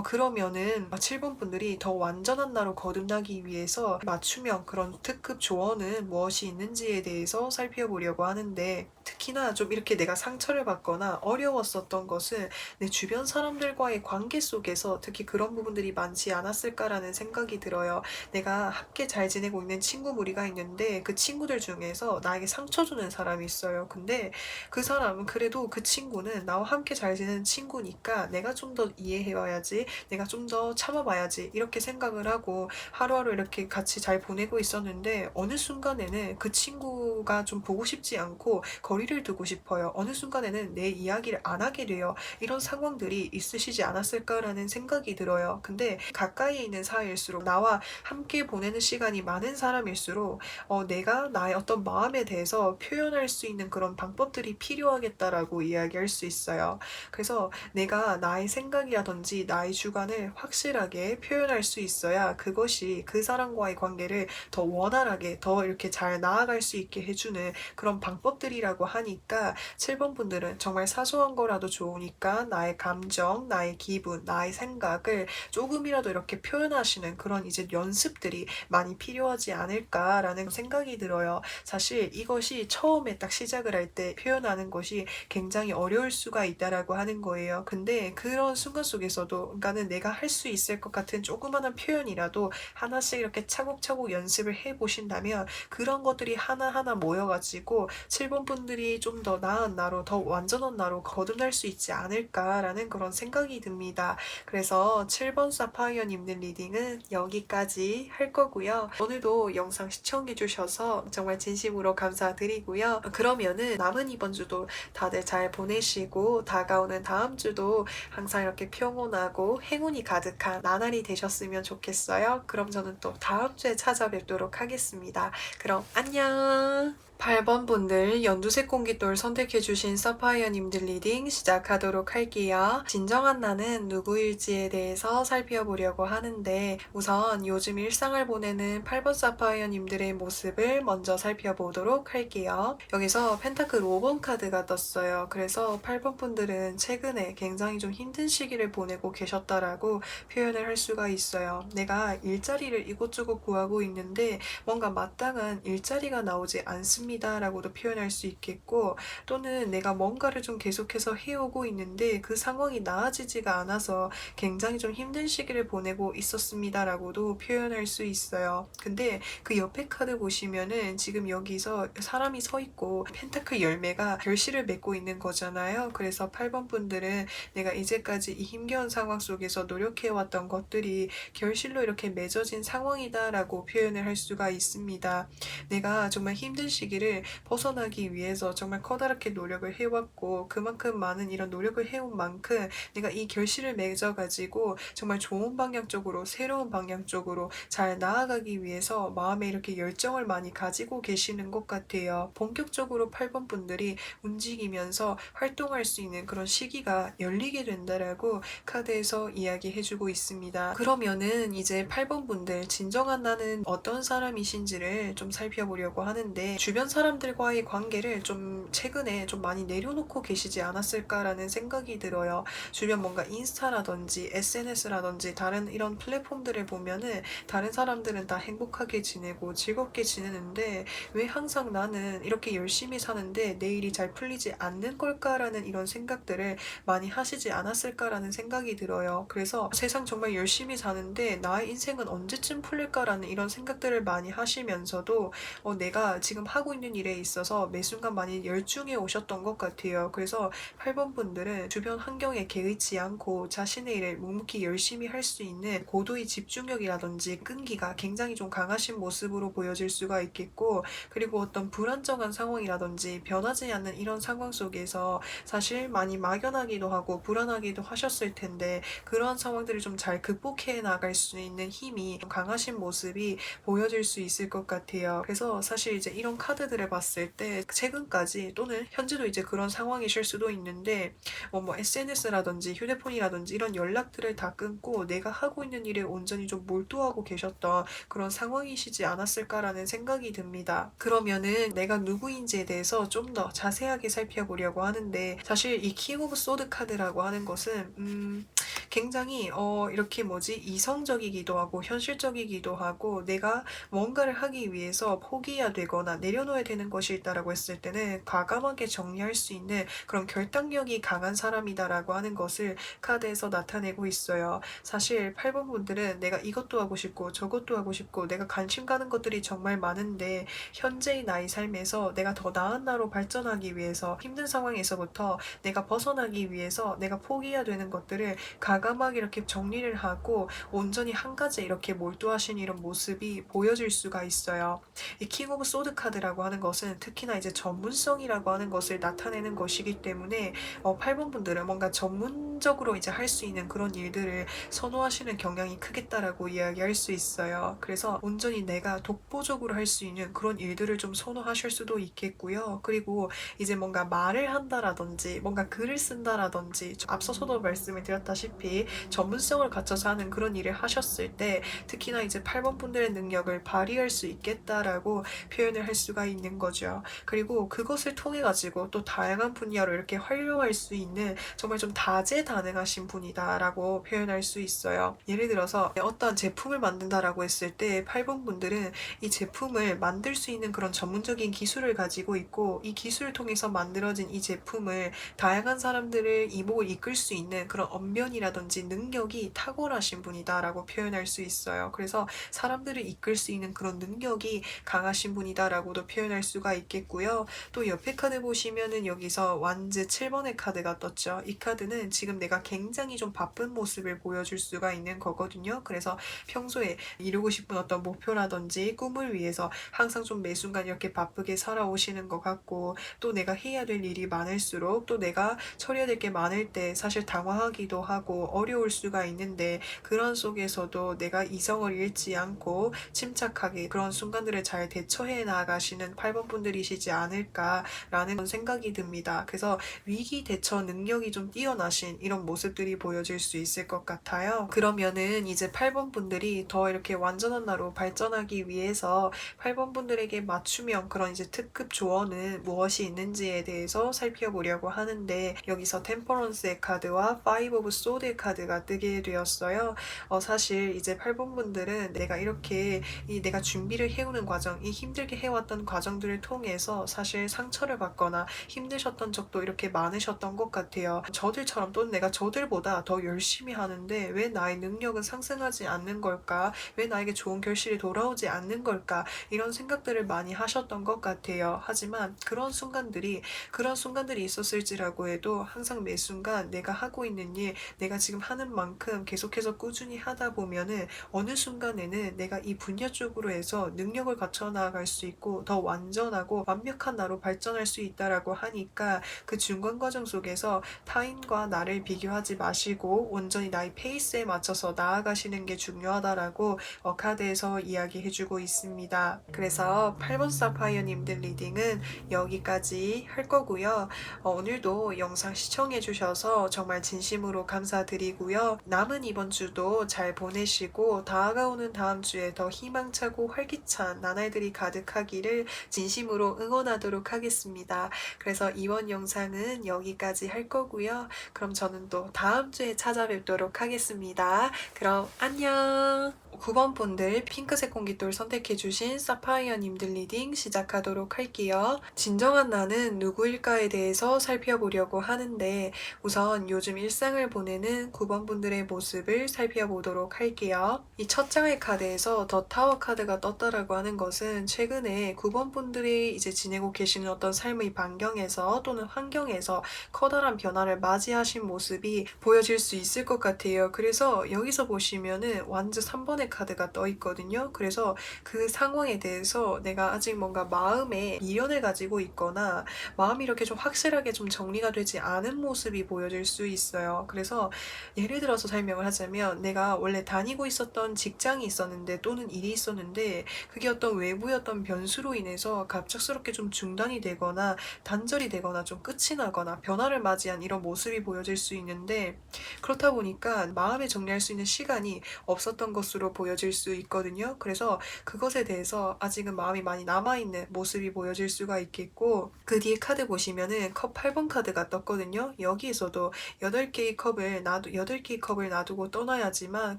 그러면은 7번 분들이 더 완전한 나로 거듭나기 위해서 맞춤형 그런 특급 조언은 무엇이 있는지에 대해서 살펴보려고 하는데, 특히나 좀 이렇게 내가 상처를 받거나 어려웠었던 것은 내 주변 사람들과의 관계 속에서 특히 그런 부분들이 많지 않았을까라는 생각이 들어요. 내가 함께 잘 지내고 있는 친구 무리가 있는데 그 친구들 중에서 나에게 상처 주는 사람이 있어요. 근데 그 사람은 그래도 그 친구는 나와 함께 잘 지내는 친구니까 내가 좀 더 이해해 봐야지, 내가 좀 더 참아 봐야지, 이렇게 생각을 하고 하루하루 이렇게 같이 잘 보내고 있었는데, 어느 순간에는 그 친구가 좀 보고 싶지 않고 거리를 두고 싶어요. 어느 순간에는 내 이야기를 안 하게 돼요. 이런 상황들이 있으시지 않았을까라는 생각이 들어요. 근데 가까이 있는 사이일수록, 나와 함께 보내는 시간이 많은 사람일수록 내가 나의 어떤 마음에 대해서 표현할 수 있는 그런 방법들이 필요하겠다라고 이야기할 수 있어요. 그래서 내가 나의 생각이라든지 나의 주관을 확실하게 표현할 수 있어야 그것이 그 사람과의 관계를 더 원활하게, 더 이렇게 잘 나아갈 수 있게 해주는 그런 방법들이라고 하니까, 7번 분들은 정말 사소한 거라도 좋으니까 나의 감정, 나의 기분, 나의 생각을 조금이라도 이렇게 표현하시는 그런 이제 연습들이 많이 필요하지 않을까라는 생각이 들어요. 사실 이것이 처음에 딱 시작을 할 때 표현하는 것이 굉장히 어려울 수가 있다라고 하는 거예요. 근데 그런 순간 속에서도, 그러니까는 내가 할 수 있을 것 같은 조그마한 표현이라도 하나씩 이렇게 차곡차곡 연습을 해 보신다면 그런 것들이 하나하나 모여가지고 7번 분들이 좀 더 나은 나로, 더 완전한 나로 거듭날 수 있지 않을까라는 그런 생각이 듭니다. 그래서 7번 사파이어님들 리딩은 여기까지 할 거고요. 오늘도 영상 시청해주셔서 정말 진심으로 감사드리고요. 그러면은 남은 이번 주도 다들 잘 보내시고, 다가오는 다음 주도 항상 이렇게 평온하고 행운이 가득한 나날이 되셨으면 좋겠어요. 그럼 저는 또 다음 주에 찾아뵙도록 하겠습니다. 그럼 안녕! 8번 분들 연두색 공깃돌 선택해주신 사파이어님들 리딩 시작하도록 할게요. 진정한 나는 누구일지에 대해서 살펴보려고 하는데, 우선 요즘 일상을 보내는 8번 사파이어님들의 모습을 먼저 살펴보도록 할게요. 여기서 펜타클 5번 카드가 떴어요. 그래서 8번 분들은 최근에 굉장히 좀 힘든 시기를 보내고 계셨다라고 표현을 할 수가 있어요. 내가 일자리를 이곳저곳 구하고 있는데 뭔가 마땅한 일자리가 나오지 않습니다 라고도 표현할 수 있겠고, 또는 내가 뭔가를 좀 계속해서 해오고 있는데 그 상황이 나아지지가 않아서 굉장히 좀 힘든 시기를 보내고 있었습니다 라고도 표현할 수 있어요. 근데 그 옆에 카드 보시면은 지금 여기서 사람이 서 있고 펜타클 열매가 결실을 맺고 있는 거잖아요. 그래서 8번 분들은 내가 이제까지 이 힘겨운 상황 속에서 노력해왔던 것들이 결실로 이렇게 맺어진 상황이다 라고 표현을 할 수가 있습니다. 내가 정말 힘든 시기를 벗어나기 위해서 정말 커다랗게 노력을 해왔고, 그만큼 많은 이런 노력을 해온 만큼 내가 이 결실을 맺어가지고 정말 좋은 방향 쪽으로, 새로운 방향 쪽으로 잘 나아가기 위해서 마음에 이렇게 열정을 많이 가지고 계시는 것 같아요. 본격적으로 8번 분들이 움직이면서 활동할 수 있는 그런 시기가 열리게 된다라고 카드에서 이야기해주고 있습니다. 그러면은 이제 8번 분들 진정한 나는 어떤 사람이신지를 좀 살펴보려고 하는데, 주변 사람들과의 관계를 좀 최근에 좀 많이 내려놓고 계시지 않았을까라는 생각이 들어요. 주변 뭔가 인스타라든지 SNS라든지 다른 이런 플랫폼들을 보면은 다른 사람들은 다 행복하게 지내고 즐겁게 지내는데 왜 항상 나는 이렇게 열심히 사는데 내일이 잘 풀리지 않는 걸까라는 이런 생각들을 많이 하시지 않았을까라는 생각이 들어요. 그래서 세상 정말 열심히 사는데 나의 인생은 언제쯤 풀릴까라는 이런 생각들을 많이 하시면서도 내가 지금 하고 있는 일에 있어서 매 순간 많이 열중해 오셨던 것 같아요. 그래서 8번 분들은 주변 환경에 개의치 않고 자신의 일을 묵묵히 열심히 할 수 있는 고도의 집중력이라든지 끈기가 굉장히 좀 강하신 모습으로 보여질 수가 있겠고, 그리고 어떤 불안정한 상황이라든지 변하지 않는 이런 상황 속에서 사실 많이 막연하기도 하고 불안하기도 하셨을 텐데, 그러한 상황들을 좀 잘 극복해 나갈 수 있는 힘이 강하신 모습이 보여질 수 있을 것 같아요. 그래서 사실 이제 이런 카드 카드들을 봤을 때 최근까지 또는 현재도 이제 그런 상황이실 수도 있는데 뭐 SNS라든지 휴대폰이라든지 이런 연락들을 다 끊고 내가 하고 있는 일에 온전히 좀 몰두하고 계셨던 그런 상황이시지 않았을까라는 생각이 듭니다. 그러면은 내가 누구인지에 대해서 좀 더 자세하게 살펴보려고 하는데 사실 이 킹 오브 소드 카드라고 하는 것은 굉장히 이렇게 이성적이기도 하고 현실적이기도 하고 내가 뭔가를 하기 위해서 포기해야 되거나 내려놓아야 되는 것이 있다라고 했을 때는 과감하게 정리할 수 있는 그런 결단력이 강한 사람이다라고 하는 것을 카드에서 나타내고 있어요. 사실 8번 분들은 내가 이것도 하고 싶고 저것도 하고 싶고 내가 관심 가는 것들이 정말 많은데 현재의 나의 삶에서 내가 더 나은 나로 발전하기 위해서 힘든 상황에서부터 내가 벗어나기 위해서 내가 포기해야 되는 것들을 과감하게 이렇게 정리를 하고 온전히 한 가지에 이렇게 몰두하신 이런 모습이 보여질 수가 있어요. 이 킹 오브 소드 카드라고 하는 것은 특히나 이제 전문성이라고 하는 것을 나타내는 것이기 때문에 8번 분들은 뭔가 전문적으로 이제 할 수 있는 그런 일들을 선호하시는 경향이 크겠다라고 이야기할 수 있어요. 그래서 온전히 내가 독보적으로 할 수 있는 그런 일들을 좀 선호하실 수도 있겠고요. 그리고 이제 뭔가 말을 한다라든지 뭔가 글을 쓴다라든지 앞서서도 말씀을 드렸다시피 전문성을 갖춰서 하는 그런 일을 하셨을 때 특히나 이제 8번 분들의 능력을 발휘할 수 있겠다라고 표현을 할 수가 있는 거죠. 그리고 그것을 통해 가지고 또 다양한 분야로 이렇게 활용할 수 있는 정말 좀 다재다능하신 분이다라고 표현할 수 있어요. 예를 들어서 어떤 제품을 만든다라고 했을 때 8번 분들은 이 제품을 만들 수 있는 그런 전문적인 기술을 가지고 있고 이 기술을 통해서 만들어진 이 제품을 다양한 사람들을 이목을 이끌 수 있는 그런 언변이라든지 능력이 탁월하신 분이다라고 표현할 수 있어요. 그래서 사람들을 이끌 수 있는 그런 능력이 강하신 분이다라고도 표현할 수가 있겠고요. 또 옆에 카드 보시면은 여기서 완즈 7번의 카드가 떴죠. 이 카드는 지금 내가 굉장히 좀 바쁜 모습을 보여줄 수가 있는 거거든요. 그래서 평소에 이루고 싶은 어떤 목표라든지 꿈을 위해서 항상 좀 매 순간 이렇게 바쁘게 살아오시는 것 같고 또 내가 해야 될 일이 많을수록 또 내가 처리해야 될 게 많을 때 사실 당황하기도 하고 어려울 수가 있는데 그런 속에서도 내가 이성을 잃지 않고 침착하게 그런 순간들을 잘 대처해 나가시는 8번 분들이시지 않을까라는 생각이 듭니다. 그래서 위기 대처 능력이 좀 뛰어나신 이런 모습들이 보여질 수 있을 것 같아요. 그러면은 이제 8번 분들이 더 이렇게 완전한 나로 발전하기 위해서 8번 분들에게 맞춤형 그런 이제 특급 조언은 무엇이 있는지에 대해서 살펴보려고 하는데 여기서 템퍼런스의 카드와 파이브 오브 소드의 카드가 뜨게 되었어요. 사실 이제 8번 분들은 내가 이렇게 내가 준비를 해오는 과정, 이 힘들게 해왔던 과정들을 통해서 사실 상처를 받거나 힘드셨던 적도 이렇게 많으셨던 것 같아요. 저들처럼 또는 내가 저들보다 더 열심히 하는데 왜 나의 능력은 상승하지 않는 걸까? 왜 나에게 좋은 결실이 돌아오지 않는 걸까? 이런 생각들을 많이 하셨던 것 같아요. 하지만 그런 순간들이 있었을지라고 해도 항상 매 순간 내가 하고 있는 일, 내가 지금 하는 만큼 계속해서 꾸준히 하다 보면은 어느 순간에는 내가 이 분야 쪽으로 해서 능력을 갖춰 나갈 수 있고 더 완전하고 완벽한 나로 발전할 수 있다라고 하니까 그 중간 과정 속에서 타인과 나를 비교하지 마시고 온전히 나의 페이스에 맞춰서 나아가시는 게 중요하다라고 카드에서 이야기해주고 있습니다. 그래서 8번 사파이어님들 리딩은 여기까지 할 거고요. 오늘도 영상 시청해주셔서 정말 진심으로 감사드리고요. 남은 이번 주도 잘 보내시고 다가오는 다음 주에 더 희망차고 활기찬 나날들이 가득하기를 진심으로 응원하도록 하겠습니다. 그래서 이번 영상은 여기까지 할 거고요. 그럼 저는 또 다음 주에 찾아뵙도록 하겠습니다. 그럼 안녕! 9번 분들 핑크색 공깃돌 선택해주신 사파이어님들 리딩 시작하도록 할게요. 진정한 나는 누구일까에 대해서 살펴보려고 하는데 우선 요즘 일상을 보내는 9번 분들의 모습을 살펴보도록 할게요. 이 첫 장의 카드에서 더 타워 카드가 떴다라고 하는 것은 최근에 9번 분들이 이제 지내고 계시는 어떤 삶의 반경에서 또는 환경에서 커다란 변화를 맞이하신 모습이 보여질 수 있을 것 같아요. 그래서 여기서 보시면은 완즈 3번의 천사의 카드가 떠 있거든요. 그래서 그 상황에 대해서 내가 아직 뭔가 마음에 미련을 가지고 있거나 마음이 이렇게 좀 확실하게 좀 정리가 되지 않은 모습이 보여질 수 있어요. 그래서 예를 들어서 설명을 하자면 내가 원래 다니고 있었던 직장이 있었는데 또는 일이 있었는데 그게 어떤 외부의 어떤 변수로 인해서 갑작스럽게 좀 중단이 되거나 단절이 되거나 좀 끝이 나거나 변화를 맞이한 이런 모습이 보여질 수 있는데 그렇다 보니까 마음에 정리할 수 있는 시간이 없었던 것으로 보여질 수 있거든요. 그래서 그것에 대해서 아직은 마음이 많이 남아있는 모습이 보여질 수가 있겠고 그 뒤에 카드 보시면은 컵 8번 카드가 떴거든요. 여기에서도 8개의 컵을 놔두고 떠나야지만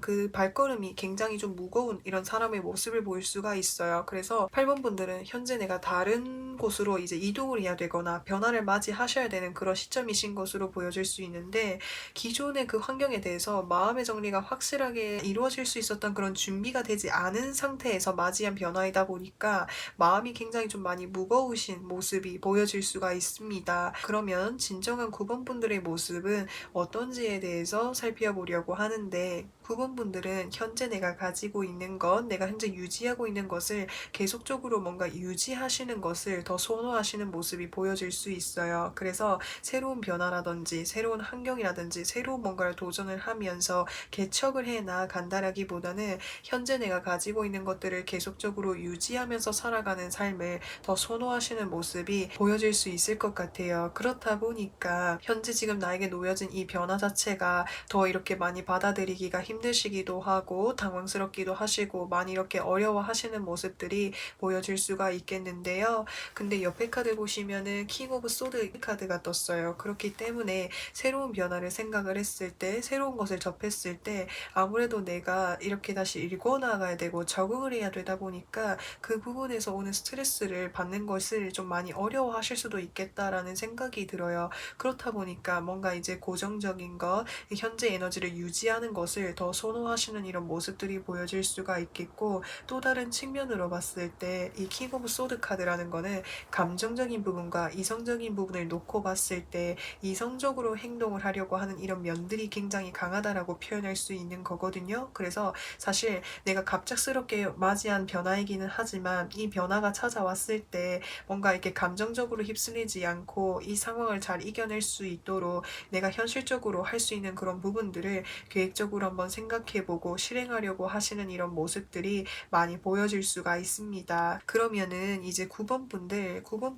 그 발걸음이 굉장히 좀 무거운 이런 사람의 모습을 보일 수가 있어요. 그래서 8번 분들은 현재 내가 다른 곳으로 이제 이동을 해야 되거나 변화를 맞이하셔야 되는 그런 시점이신 것으로 보여질 수 있는데 기존의 그 환경에 대해서 마음의 정리가 확실하게 이루어질 수 있었던 그런 준비가 되지 않은 상태에서 맞이한 변화이다 보니까 마음이 굉장히 좀 많이 무거우신 모습이 보여질 수가 있습니다. 그러면 진정한 9번 분들의 모습은 어떤지에 대해서 살펴보려고 하는데 9번 분들은 현재 내가 가지고 있는 것, 내가 현재 유지하고 있는 것을 계속적으로 뭔가 유지하시는 것을 더 선호하시는 모습이 보여질 수 있어요. 그래서 새로운 변화라든지 새로운 환경이라든지 새로운 뭔가를 도전을 하면서 개척을 해 나간다라기보다는 현재 내가 가지고 있는 것들을 계속적으로 유지하면서 살아가는 삶을 더 선호하시는 모습이 보여질 수 있을 것 같아요. 그렇다 보니까 현재 지금 나에게 놓여진 이 변화 자체가 더 이렇게 많이 받아들이기가 힘드시기도 하고 당황스럽기도 하시고 많이 이렇게 어려워하시는 모습들이 보여질 수가 있겠는데요. 근데 옆에 카드 보시면은 킹 오브 소드 카드가 떴어요. 그렇기 때문에 새로운 변화를 생각을 했을 때 새로운 것을 접했을 때 아무래도 내가 이렇게 다시 읽어나가야 되고 적응을 해야 되다 보니까 그 부분에서 오는 스트레스를 받는 것을 좀 많이 어려워하실 수도 있겠다라는 생각이 들어요. 그렇다 보니까 뭔가 이제 고정적인 것, 현재 에너지를 유지하는 것을 더 선호하시는 이런 모습들이 보여질 수가 있겠고 또 다른 측면으로 봤을 때 이 킹 오브 소드 카드라는 거는 감정적인 부분과 이성적인 부분을 놓고 봤을 때 이성적으로 행동을 하려고 하는 이런 면들이 굉장히 강하다라고 표현할 수 있는 거거든요. 그래서 사실 내가 갑작스럽게 맞이한 변화이기는 하지만 이 변화가 찾아왔을 때 뭔가 이렇게 감정적으로 휩쓸리지 않고 이 상황을 잘 이겨낼 수 있도록 내가 현실적으로 할 수 있는 그런 부분들을 계획적으로 한번 생각해보고 실행하려고 하시는 이런 모습들이 많이 보여질 수가 있습니다. 그러면은 이제 9번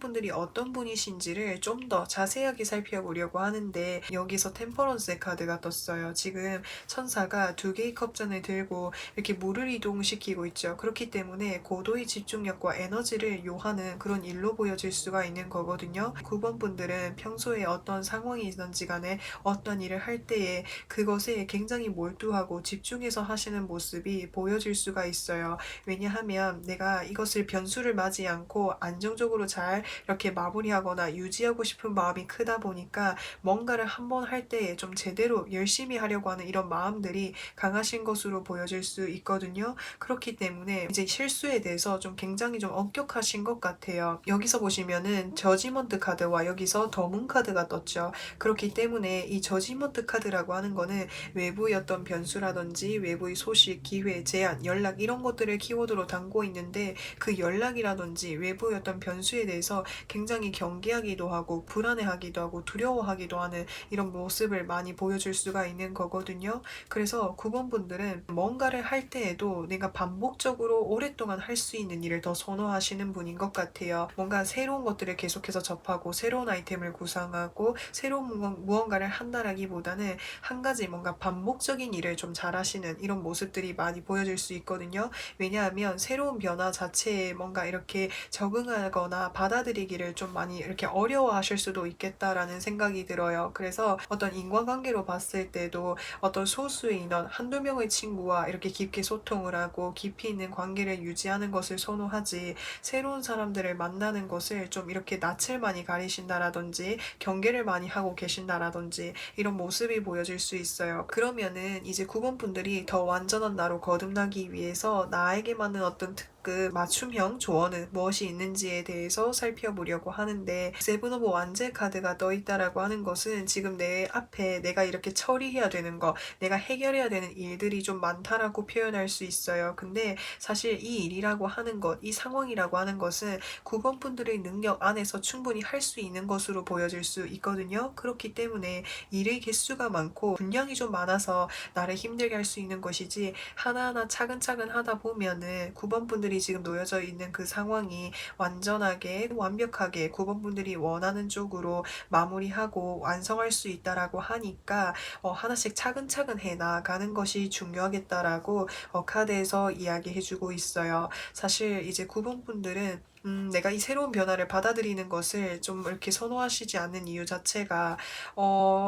분들이 어떤 분이신지를 좀 더 자세하게 살펴보려고 하는데 여기서 템퍼런스의 카드가 떴어요. 지금 천사가 2개의 컵잔을 들고 이렇게 물을 이동시키고 있죠. 그렇기 때문에 고도의 집중력과 에너지를 요하는 그런 일로 보여질 수가 있는 거거든요. 9번 분들은 평소에 어떤 상황이 있든지 간에 어떤 일을 할 때에 그것에 굉장히 몰두하고 집중해서 하시는 모습이 보여질 수가 있어요. 왜냐하면 내가 이것을 변수를 맞지 않고 안정적으로 잘 이렇게 마무리하거나 유지하고 싶은 마음이 크다 보니까 뭔가를 한번 할 때에 좀 제대로 열심히 하려고 하는 이런 마음들이 강하신 것으로 보여질 수 있거든요. 그렇기 때문에 이제 실수에 대해서 좀 굉장히 좀 엄격하신 것 같아요. 여기서 보시면은 저지먼트 카드와 여기서 더문 카드가 떴죠. 그렇기 때문에 이 저지먼트 카드라고 하는 거는 외부의 어떤 변수라든지 외부의 소식, 기회, 제안, 연락 이런 것들을 키워드로 담고 있는데 그 연락이라든지 외부의 어떤 변수에 대해서 굉장히 경계하기도 하고 불안해하기도 하고 두려워하기도 하는 이런 모습을 많이 보여줄 수가 있는 거거든요. 그래서 9번 분들은 뭔가를 할 때에도 내가 반복적으로 오랫동안 할 수 있는 일을 더 선호하시는 분인 것 같아요. 뭔가 새로운 것들을 계속해서 접하고 새로운 아이템을 구상하고 새로운 무언가를 한다라기보다는 한 가지 뭔가 반복적인 일을 좀 잘하시는 이런 모습들이 많이 보여질 수 있거든요. 왜냐하면 새로운 변화 자체에 뭔가 이렇게 적응하거나 받아들이기를 좀 많이 이렇게 어려워하실 수도 있겠다라는 생각이 들어요. 그래서 어떤 인간관계로 봤을 때도 어떤 소수의 인원, 한두 명의 친구와 이렇게 깊게 소통을 하고 깊이 있는 관계를 유지하는 것을 선호하지 새로운 사람들을 만나는 것을 좀 이렇게 낯을 많이 가리신다라든지 경계를 많이 하고 계신다라든지 이런 모습이 보여질 수 있어요. 그러면은 이제 9번 분들이 더 완전한 나로 거듭나기 위해서 나에게 맞는 어떤 특급 맞춤형 조언은 무엇이 있는지에 대해서 살펴보려고 하는데, 세븐 오브 완제 카드가 떠 있다라고 하는 것은 지금 내 앞에 내가 이렇게 처리해야 되는 거, 내가 해결해야 되는 일들이 좀 많다라고 표현할 수 있어요. 근데 사실 이 일이라고 하는 것, 이 상황이라고 하는 것은 9번 분들의 능력 안에서 충분히 할 수 있는 것으로 보여질 수 있거든요. 그렇기 때문에 일의 개수가 많고 분량이 좀 많아서 나를 힘들게 할 수 있는 것이지, 하나하나 차근차근 하다 보면은 9번 분들이 지금 놓여져 있는 그 상황이 완전하게 완벽하게 9번 분들이 원하는 쪽으로 마무리하고 완성할 수 있다라고 하니까 하나씩 차근차근 해 나가는 것이 중요하겠다라고 카드에서 이야기해주고 있어요. 사실 이제 9번 분들은 내가 이 새로운 변화를 받아들이는 것을 좀 이렇게 선호하시지 않는 이유 자체가,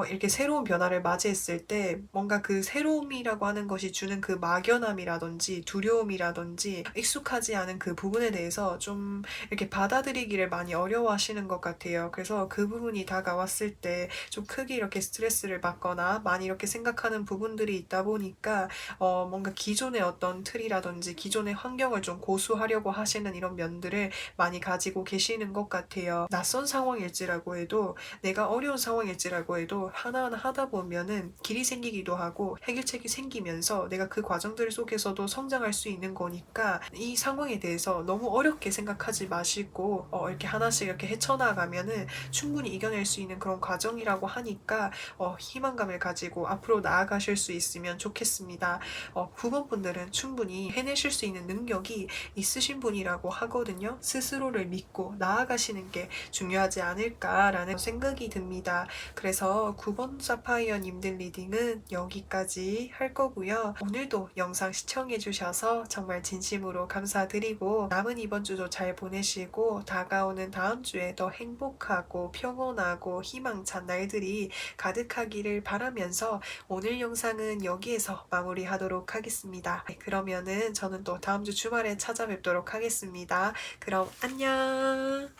이렇게 새로운 변화를 맞이했을 때 뭔가 그 새로움이라고 하는 것이 주는 그 막연함이라든지 두려움이라든지 익숙하지 않은 그 부분에 대해서 좀 이렇게 받아들이기를 많이 어려워하시는 것 같아요. 그래서 그 부분이 다가왔을 때 좀 크게 이렇게 스트레스를 받거나 많이 이렇게 생각하는 부분들이 있다 보니까 뭔가 기존의 어떤 틀이라든지 기존의 환경을 좀 고수하려고 하시는 이런 면들을 많이 가지고 계시는 것 같아요. 낯선 상황일지라고 해도, 내가 어려운 상황일지라고 해도 하나하나 하다 보면은 길이 생기기도 하고 해결책이 생기면서 내가 그 과정들 속에서도 성장할 수 있는 거니까, 이 상황에 대해서 너무 어렵게 생각하지 마시고 이렇게 하나씩 이렇게 헤쳐나가면은 충분히 이겨낼 수 있는 그런 과정이라고 하니까 희망감을 가지고 앞으로 나아가실 수 있으면 좋겠습니다. 9번 분들은 충분히 해내실 수 있는 능력이 있으신 분이라고 하거든요. 스스로를 믿고 나아가시는 게 중요하지 않을까라는 생각이 듭니다. 그래서 9번 사파이어님들 리딩은 여기까지 할 거고요. 오늘도 영상 시청해주셔서 정말 진심으로 감사드리고, 남은 이번 주도 잘 보내시고 다가오는 다음 주에 더 행복하고 평온하고 희망찬 날들이 가득하기를 바라면서 오늘 영상은 여기에서 마무리하도록 하겠습니다. 네, 그러면은 저는 또 다음 주 주말에 찾아뵙도록 하겠습니다. 그럼 안녕.